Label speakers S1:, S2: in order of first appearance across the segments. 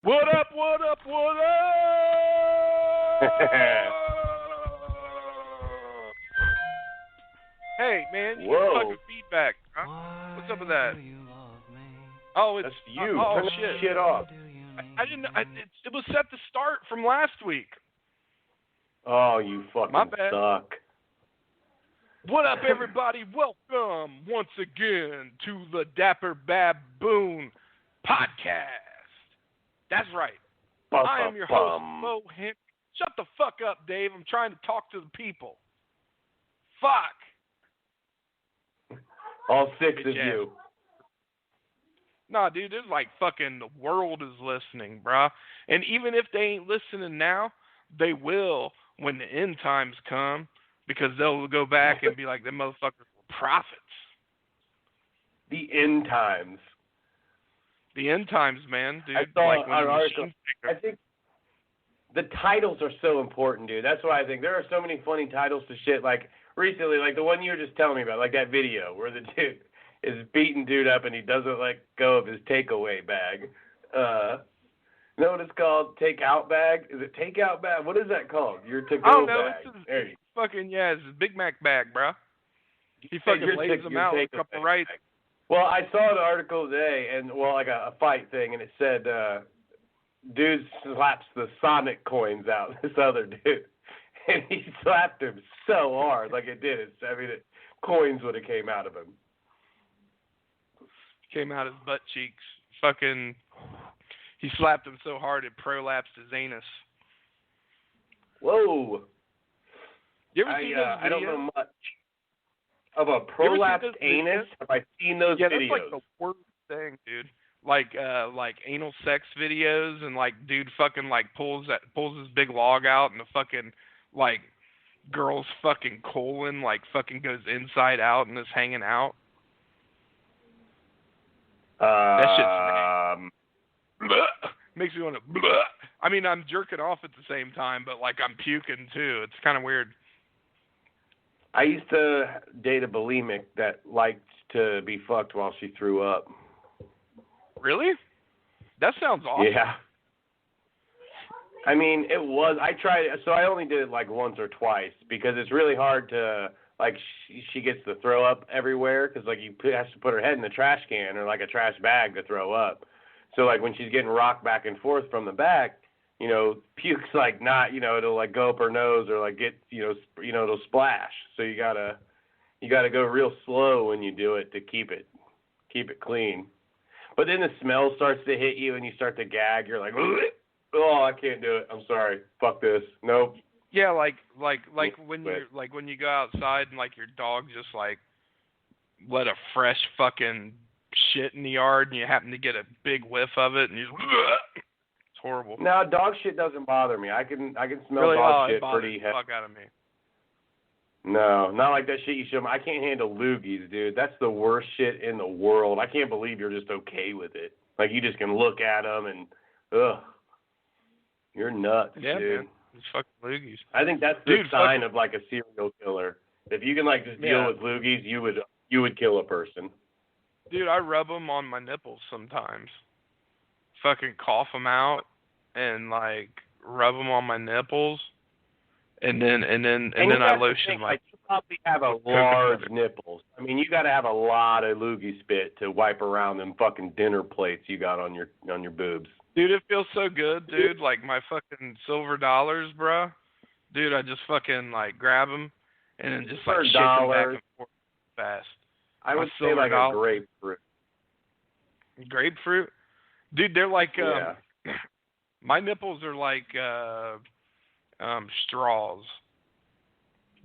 S1: What up, what up, what up? Hey, man, you got fucking feedback, huh? What's up with that? Oh, it's...
S2: That's you.
S1: Oh,
S2: Turn
S1: shit.
S2: that shit off.
S1: I didn't... it was set to start from last week.
S2: Oh, you fucking
S1: My bad.
S2: suck.
S1: What up, everybody? Welcome once again to the Dapper Baboon Podcast. That's right. I am your host, Mo Henry. Shut the fuck up, Dave. I'm trying to talk to the people. Fuck.
S2: All six of you.
S1: Nah, dude, there's like fucking the world is listening, bruh. And even if they ain't listening now, they will when the end times come, because they'll go back and be like, them motherfuckers were prophets.
S2: The end times.
S1: The end times, man, dude.
S2: I saw
S1: like when
S2: an article. I think the titles are so important, dude. That's what I think. There are so many funny titles to shit. Like recently, like the one you were just telling me about, like that video where the dude is beating dude up and he doesn't let go of his takeaway bag. You know what it's called? Takeout bag? Is it takeout bag? What is that called? Your to-go bag.
S1: It's fucking, it's a Big Mac bag, bro. He fucking lays them out with a couple rights.
S2: Well, I saw an article today, and like a fight thing, and it said, dude slaps the Sonic coins out, this other dude, and he slapped him so hard, like it did. Coins would have came out of him.
S1: Came out his butt cheeks. Fucking, he slapped him so hard it prolapsed his anus.
S2: Whoa.
S1: You ever seen those videos?
S2: I don't know much of a prolapsed anus. Have I seen those videos?
S1: Yeah, that's like the worst thing, dude. Like anal sex videos, and like dude fucking like pulls his big log out, and the fucking like girl's fucking colon like fucking goes inside out and is hanging out. That shit's makes me want to. I mean, I'm jerking off at the same time, but like I'm puking too. It's kind of weird.
S2: I used to date a bulimic that liked to be fucked while she threw up.
S1: Really? That sounds awesome.
S2: Yeah. I mean, it was. I tried it, so I only did it like once or twice because it's really hard to, like, she gets to throw up everywhere because, like, has to put her head in the trash can or, like, a trash bag to throw up. So, like, when she's getting rocked back and forth from the back, you know, puke's like not, you know, it'll like go up her nose or like get, it'll splash. So you gotta go real slow when you do it to keep it clean. But then the smell starts to hit you and you start to gag. You're like, oh, I can't do it. I'm sorry. Fuck this. Nope.
S1: Yeah, like when you go outside and like your dog just like let a fresh fucking shit in the yard and you happen to get a big whiff of it and you just, it's horrible.
S2: No, dog shit doesn't bother me. I can smell
S1: really?
S2: dog shit
S1: pretty
S2: heavy.
S1: Fuck out of me.
S2: No, not like that shit you show me. I can't handle loogies, dude. That's the worst shit in the world. I can't believe you're just okay with it. Like you just can look at them and, ugh, you're nuts,
S1: yeah,
S2: dude.
S1: Man. It's fucking loogies.
S2: I think that's the sign of like a serial killer. If you can like just deal with loogies, you would kill a person.
S1: Dude, I rub them on my nipples sometimes. Fucking cough them out and like rub them on my nipples, and then I lotion
S2: like you probably have a large nipples. I mean, you got to have a lot of loogie spit to wipe around them fucking dinner plates you got on your boobs.
S1: Dude, it feels so good, dude. Like my fucking silver dollars, bro. Dude, I just fucking like grab them and then just like shake them back and forth fast.
S2: I would say like a grapefruit.
S1: Grapefruit? Dude, they're like my nipples are like straws.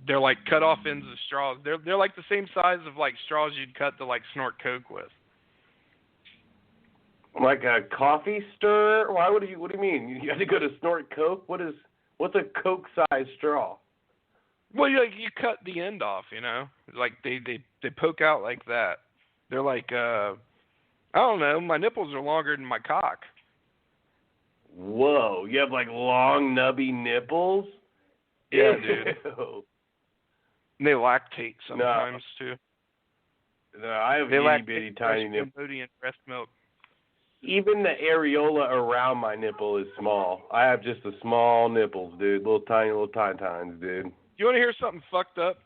S1: They're like cut off ends of straws. They're like the same size of like straws you'd cut to like snort Coke with.
S2: Like a coffee stir? Why what do you mean? You have to go to snort Coke? What's a Coke sized straw?
S1: Well, you cut the end off, you know? Like they poke out like that. They're like I don't know, my nipples are longer than my cock.
S2: Whoa, you have like long nubby nipples?
S1: Yeah, dude. And they lactate sometimes too.
S2: No, I have itty bitty tiny nipples.
S1: And breast milk.
S2: Even the areola around my nipple is small. I have just the small nipples, dude. Little tiny tines, dude.
S1: You want to hear something fucked up?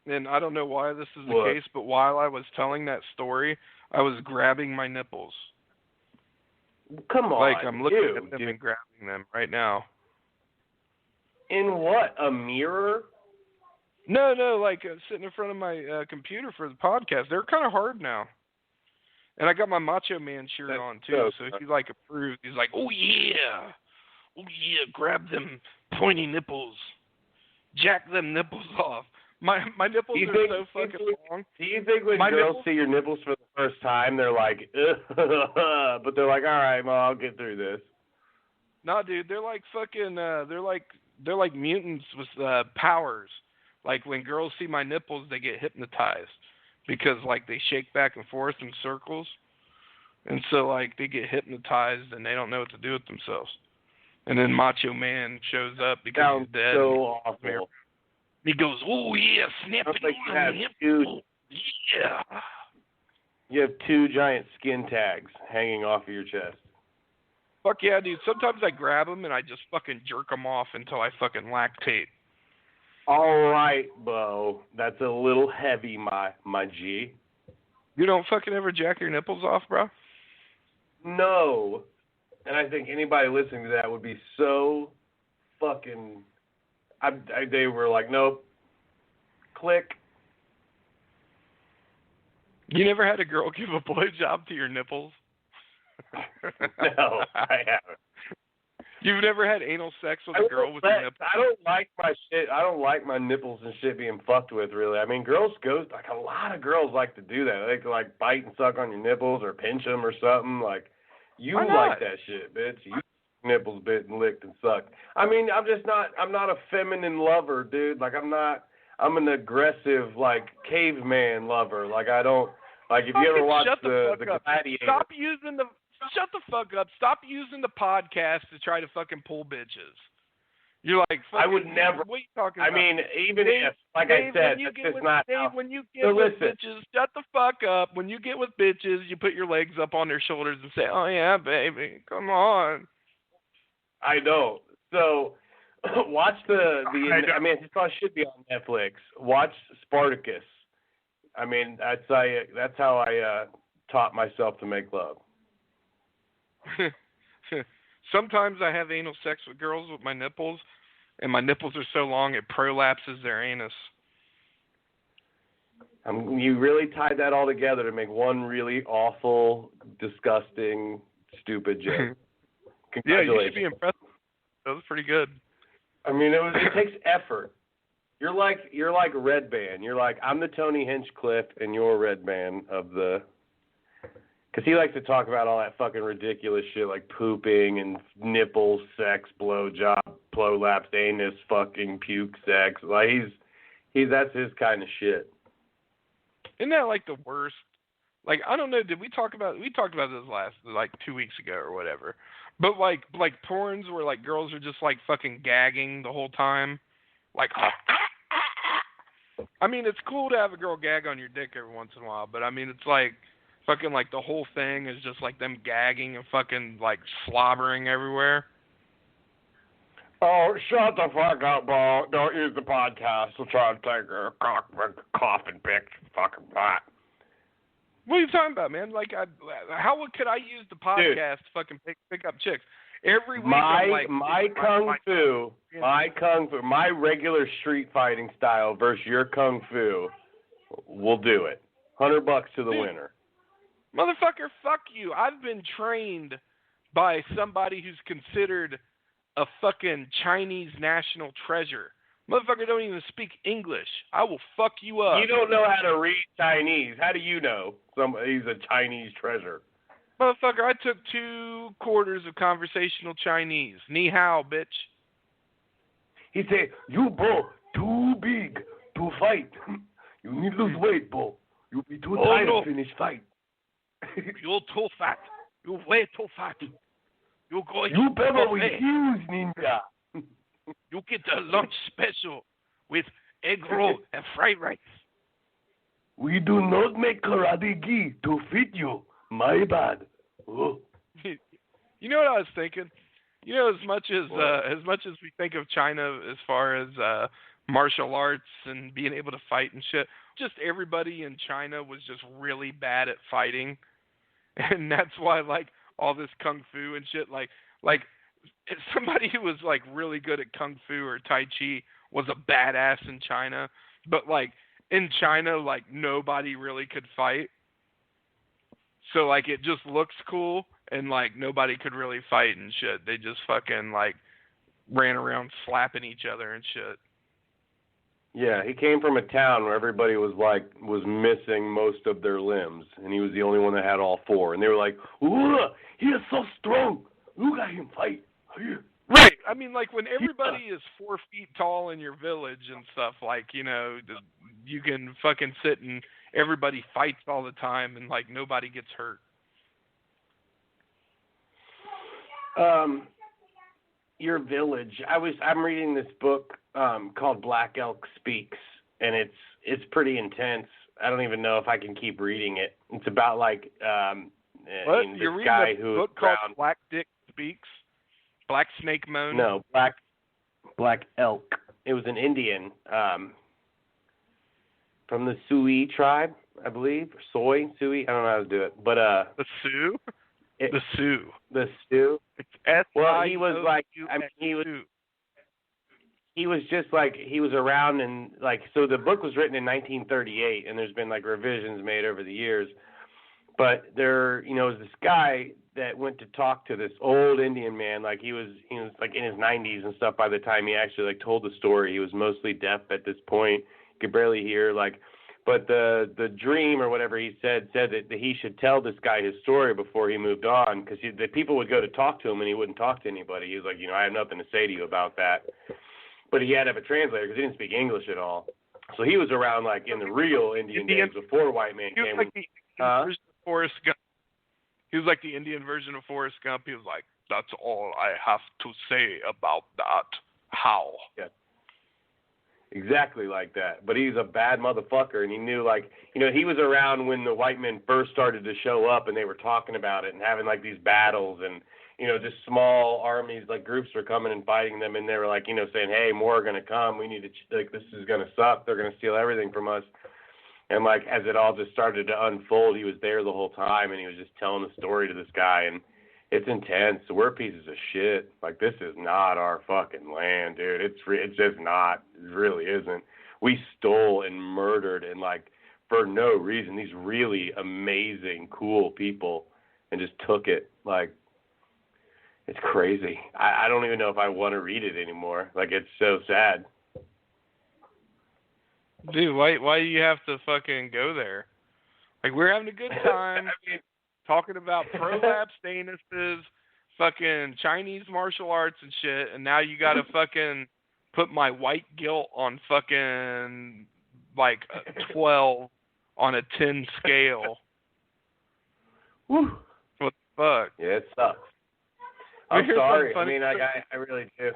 S1: And I don't know why this is the case, but while I was telling that story, I was grabbing my nipples.
S2: Come on,
S1: like I'm looking at them and grabbing them right now.
S2: In what? A mirror?
S1: No, like sitting in front of my computer for the podcast. They're kind of hard now. And I got my Macho Man shirt on, too, so he, like, approved. He's like, oh, yeah, grab them pointy nipples. Jack them nipples off. My nipples are so fucking long.
S2: Do you think when girls see your nipples for the first time, they're like, but they're like, all right, well, I'll get through this?
S1: Nah, dude, they're like fucking, they're like mutants with powers. Like, when girls see my nipples, they get hypnotized. Because, like, they shake back and forth in circles. And so, like, they get hypnotized and they don't know what to do with themselves. And then Macho Man shows up because he's dead.
S2: So awful.
S1: He goes, oh, yeah, snap it on the nipple. Yeah.
S2: You have 2 giant skin tags hanging off of your chest.
S1: Fuck yeah, dude. Sometimes I grab them and I just fucking jerk them off until I fucking lactate.
S2: All right, Bo. That's a little heavy, my G.
S1: You don't fucking ever jack your nipples off, bro?
S2: No. And I think anybody listening to that would be so fucking... they were like, nope. Click.
S1: You never had a girl give a blowjob to your nipples?
S2: No, I haven't.
S1: You've never had anal sex with a girl with your nipples?
S2: I don't like my shit. I don't like my nipples and shit being fucked with, really. I mean, girls go, like, a lot of girls like to do that. They can, like, bite and suck on your nipples or pinch them or something. Like, you like that shit, bitch. You nipples bit and licked and sucked. I mean, I'm not a feminine lover, dude. Like, I'm an aggressive, like, caveman lover. Like, I don't, like, if you ever watch the Gladiator.
S1: Shut the fuck up. Stop using the podcast to try to fucking pull bitches. You're like, fucking,
S2: I would never.
S1: What are you talking about?
S2: I mean, even Dave, if, like Dave, I said, that's just not.
S1: Dave, when you get with bitches, shut the fuck up. When you get with bitches, you put your legs up on their shoulders and say, oh, yeah, baby, come on.
S2: I know. So, watch I mean, it probably should be on Netflix. Watch Spartacus. I mean, that's how I taught myself to make love.
S1: Sometimes I have anal sex with girls with my nipples, and my nipples are so long it prolapses their anus.
S2: You really tied that all together to make one really awful, disgusting, stupid joke.
S1: Yeah, you should be impressed. That was pretty good.
S2: I mean, it takes effort. You're like Red Band. You're like, I'm the Tony Hinchcliffe, and you're Red Band of the. Because he likes to talk about all that fucking ridiculous shit like pooping and nipples, sex, blowjob, prolapsed anus, fucking puke sex. Like that's his kind of shit.
S1: Isn't that like the worst? Like, I don't know, we talked about this like 2 weeks ago or whatever. But like porns where like girls are just like fucking gagging the whole time. Like I mean, it's cool to have a girl gag on your dick every once in a while, but I mean, it's like fucking like the whole thing is just like them gagging and fucking like slobbering everywhere.
S2: Oh, shut the fuck up, bro. Don't use the podcast to try to take a coffin pic. Fucking pot.
S1: What are you talking about, man? Like, how could I use the podcast to fucking pick up chicks? Every week
S2: my kung fu, my regular street fighting style versus your kung fu, we'll do it. $100 to the winner.
S1: Motherfucker, fuck you. I've been trained by somebody who's considered a fucking Chinese national treasure. Motherfucker don't even speak English. I will fuck you up.
S2: You don't know how to read Chinese. How do you know he's a Chinese treasure?
S1: Motherfucker, I took 2 quarters of conversational Chinese. Ni hao, bitch.
S2: He said, you, bro, too big to fight. You need to lose weight, bro. You'll be too tired to finish fight.
S1: You're too fat. You're way too fat. You're going
S2: you better refuse, ninja.
S1: You get the lunch special with egg roll and fried rice.
S2: We do not make karate gi to fit you. My bad. Oh.
S1: You You know what I was thinking? You know, as much as we think of China as far as martial arts and being able to fight and shit, just everybody in China was just really bad at fighting, and that's why like all this kung fu and shit, like if somebody who was like really good at kung fu or tai chi was a badass in China, but like in China, like nobody really could fight. So like it just looks cool and like nobody could really fight and shit. They just fucking like ran around slapping each other and shit.
S2: Yeah, he came from a town where everybody was missing most of their limbs, and he was the only one that had all four. And they were like, "Ooh, he is so strong. Look at him fight."
S1: Right. I mean, like when everybody is 4 feet tall in your village and stuff, like, you know, you can fucking sit and everybody fights all the time and like nobody gets hurt.
S2: Your village. I'm reading this book called Black Elk Speaks, and it's pretty intense. I don't even know if I can keep reading it. It's about like
S1: what?
S2: this
S1: You're reading
S2: guy
S1: a
S2: who
S1: book called Black Dick Speaks? Black Snake Moan?
S2: No, Black Elk. It was an Indian from the Sioux tribe, I believe. Sioux. I don't know how to do it, but
S1: the Sioux. The
S2: Sioux.
S1: It's S.
S2: Well, he was like, I mean, he was just like, he was around and like, so the book was written in 1938, and there's been like revisions made over the years. But there, you know, was this guy that went to talk to this old Indian man, like he was like in his 90s and stuff by the time he actually like told the story. He was mostly deaf at this point, could barely hear, like, but the dream or whatever he said that he should tell this guy his story before he moved on, because the people would go to talk to him and he wouldn't talk to anybody. He was like, you know, I have nothing to say to you about that. But he had to have a translator because he didn't speak English at all. So he was around like in the real Indian days before white man came.
S1: Like the version of Forrest Gump. He was like the Indian version of Forrest Gump. He was like, that's all I have to say about that. How?
S2: Yeah. Exactly like that. But he's a bad motherfucker, and he knew, like, you know, he was around when the white men first started to show up, and they were talking about it and having, like, these battles, and, you know, just small armies, like, groups were coming and fighting them, and they were, like, you know, saying, hey, more are going to come. We need to, like, this is going to suck. They're going to steal everything from us. And, like, as it all just started to unfold, he was there the whole time, and he was just telling the story to this guy, and it's intense. We're pieces of shit. Like, this is not our fucking land, dude. It's just not. It really isn't. We stole and murdered and, like, for no reason, these really amazing, cool people, and just took it. Like, it's crazy. I don't even know if I want to read it anymore. Like, it's so sad.
S1: Dude, why do you have to fucking go there? Like, we're having a good time. I mean, talking about prolapse anuses, fucking Chinese martial arts and shit, and now you gotta fucking put my white guilt on fucking, like, a 12 on a 10 scale.
S2: Whew.
S1: What the fuck?
S2: Yeah, it sucks. I'm sorry. I mean, I really do.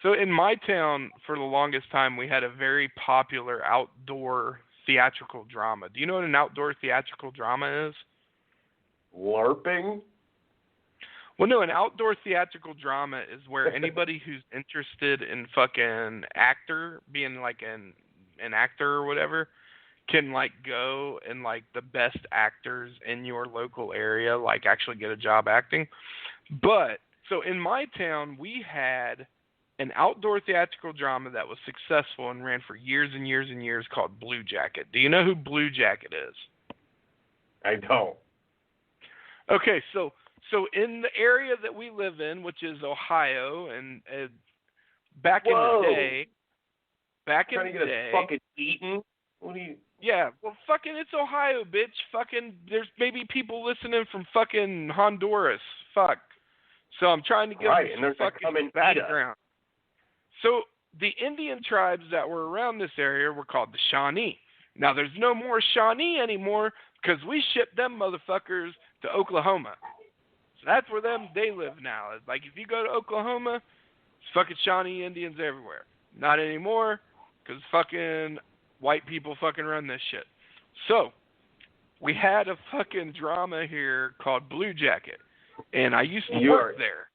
S1: So in my town, for the longest time, we had a very popular outdoor theatrical drama. Do you know what an outdoor theatrical drama is?
S2: LARPing?
S1: Well, no, an outdoor theatrical drama is where anybody who's interested in fucking being like an actor or whatever, can like go and like the best actors in your local area, like actually get a job acting. But, so in my town, we had an outdoor theatrical drama that was successful and ran for years and years and years called Blue Jacket. Do you know who Blue Jacket is?
S2: I don't.
S1: Okay, so in the area that we live in, which is Ohio, and back in the day,
S2: trying to get us fucking eaten? What do you?
S1: Yeah, well, fucking, it's Ohio, bitch. Fucking, there's maybe people listening from fucking Honduras. Fuck. So I'm trying to give them some fucking background. So the Indian tribes that were around this area were called the Shawnee. Now, there's no more Shawnee anymore because we shipped them motherfuckers to Oklahoma. So that's where they live now. Like, if you go to Oklahoma, it's fucking Shawnee Indians everywhere. Not anymore because fucking white people fucking run this shit. So we had a fucking drama here called Blue Jacket. and I used to work there.